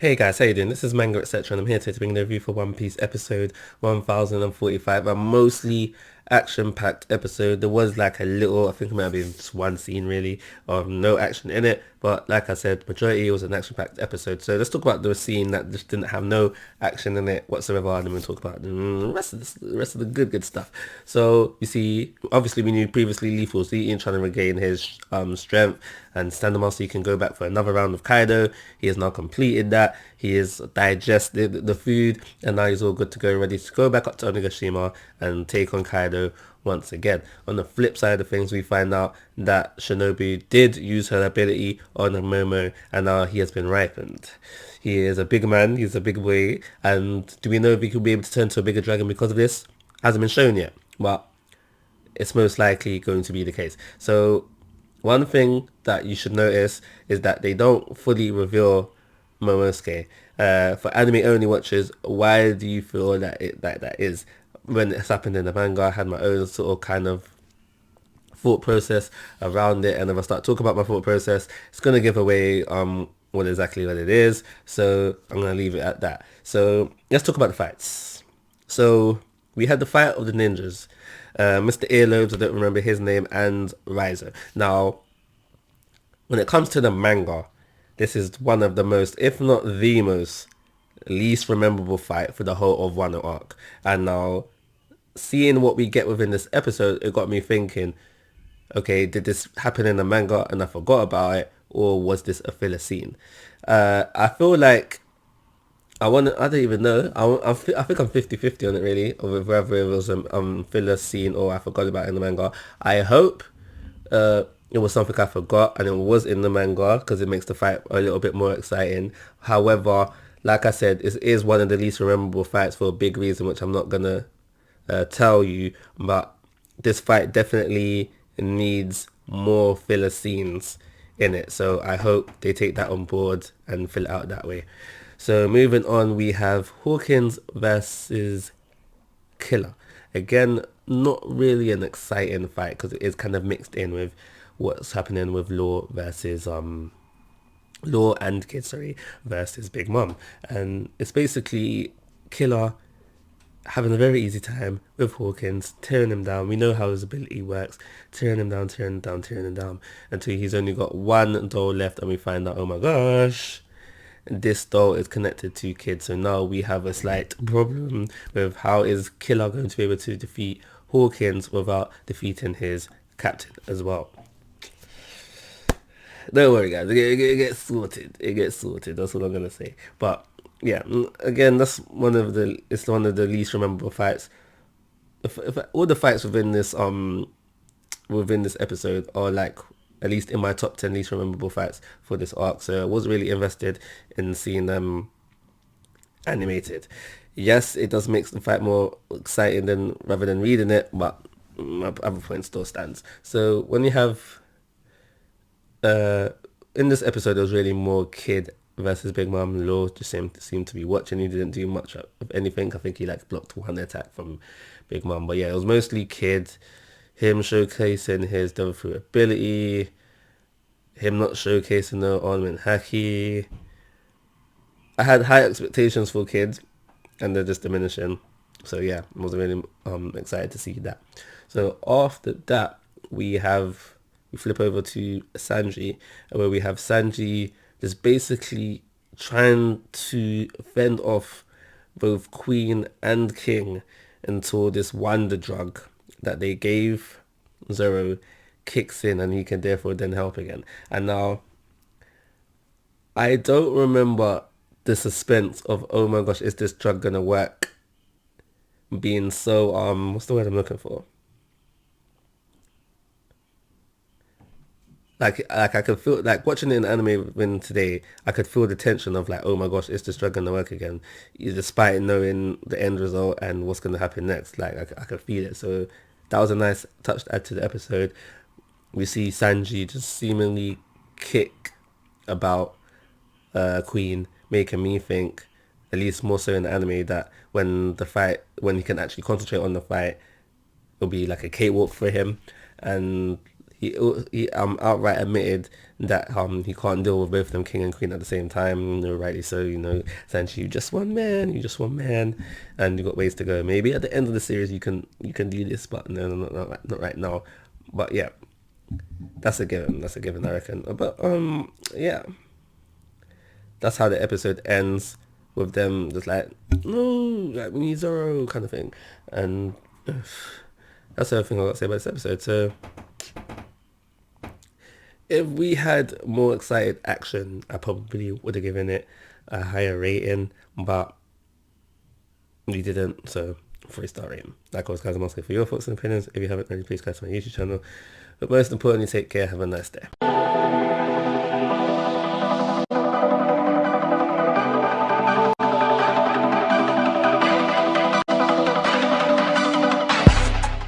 Hey guys, how you doing? This is Manga, etc. and I'm here today to bring the review for One Piece episode 1045, a mostly action-packed episode. There was like a little, I think it might have been just one scene really, of no action in it, but like I said, majority was an action-packed episode. So let's talk about the scene that just didn't have no action in it whatsoever, and then we'll talk about the rest of the good stuff. So you see, obviously we knew previously Leaf was eating, trying to regain his strength and stand him off so he can go back for another round of Kaido. He has now completed that. He has digested the food and now he's all good to go, ready to go back up to Onigashima and take on Kaido once again. On the flip side of things, we find out that Shinobu did use her ability on Momo and now he has been ripened. He is a big man, he's a big boy, and do we know if he could be able to turn to a bigger dragon because of this? Hasn't been shown yet, but it's most likely going to be the case. So one thing that you should notice is that they don't fully reveal Momosuke. For anime only watchers, why do you feel that is? When it's happened in the manga, I had my own sort of kind of thought process around it, and if I start talking about my thought process, it's gonna give away what it is. So I'm gonna leave it at that. So let's talk about the fights. So we had the fight of the ninjas. Mr. Earlobes, I don't remember his name, and Riser. Now, when it comes to the manga, this is one of the most, if not the most, least memorable fight for the whole of Wano arc. And now, seeing what we get within this episode, it got me thinking, okay, did this happen in the manga and I forgot about it, or was this a filler scene? I feel like I don't even know. I think I'm 50-50 on it really, of whether it was a filler scene or I forgot about it in the manga. I hope it was something I forgot and it was in the manga because it makes the fight a little bit more exciting. However, like I said, it is one of the least memorable fights for a big reason, which I'm not gonna tell you. But this fight definitely needs more filler scenes in it. So I hope they take that on board and fill it out that way. So moving on, we have Hawkins versus Killer. Again, not really an exciting fight because it is kind of mixed in with what's happening with Law and Kid, sorry, versus Big Mom. And it's basically Killer having a very easy time with Hawkins, tearing him down. We know how his ability works, tearing him down, until he's only got one doll left and we find out, oh my gosh, this doll is connected to Kid. So now we have a slight problem with how is Killer going to be able to defeat Hawkins without defeating his captain as well. Don't worry guys, it gets sorted. It gets sorted, that's all I'm going to say. But yeah, again, it's one of the least memorable fights. If all the fights within this episode are like at least in my top 10 least memorable fights for this arc, so I was really invested in seeing them animated. Yes, it does make the fight more exciting than rather than reading it, but my other point still stands. So when you have in this episode, it was really more Kid versus Big Mom. Law just seemed to be watching. He didn't do much of anything. I think he like blocked one attack from Big Mom, but yeah, it was mostly Kid. Him showcasing his Devil Fruit ability, him not showcasing the ornament haki. I had high expectations for Kid, and they're just diminishing. So yeah, I was really excited to see that. So after that, we flip over to Sanji, where we have Sanji just basically trying to fend off both Queen and King until this wonder drug that they gave Zoro kicks in and he can therefore then help again. And now, I don't remember the suspense of, oh my gosh, is this drug gonna work? Being so, what's the word I'm looking for? Like I could feel like watching it in anime when today I could feel the tension of like, oh my gosh, is this drug gonna work again, despite knowing the end result and what's gonna happen next. Like I could feel it. So that was a nice touch to add to the episode. We see Sanji just seemingly kick about Queen, making me think, at least more so in the anime, that when he can actually concentrate on the fight, it'll be like a cakewalk for him, and he outright admitted that he can't deal with both of them, king and queen, at the same time. Rightly so. Essentially, you just one man, and you got ways to go. Maybe at the end of the series you can do this, but no, not right now. But yeah, that's a given. That's a given, I reckon. But yeah, that's how the episode ends, with them just like, no, like we need Zoro kind of thing, and that's everything I got to say about this episode. So if we had more excited action, I probably would have given it a higher rating, but we didn't. So 3-star rating. Like always, guys, I'm asking for your thoughts and opinions. If you haven't already, please go to my YouTube channel. But most importantly, take care. Have a nice day.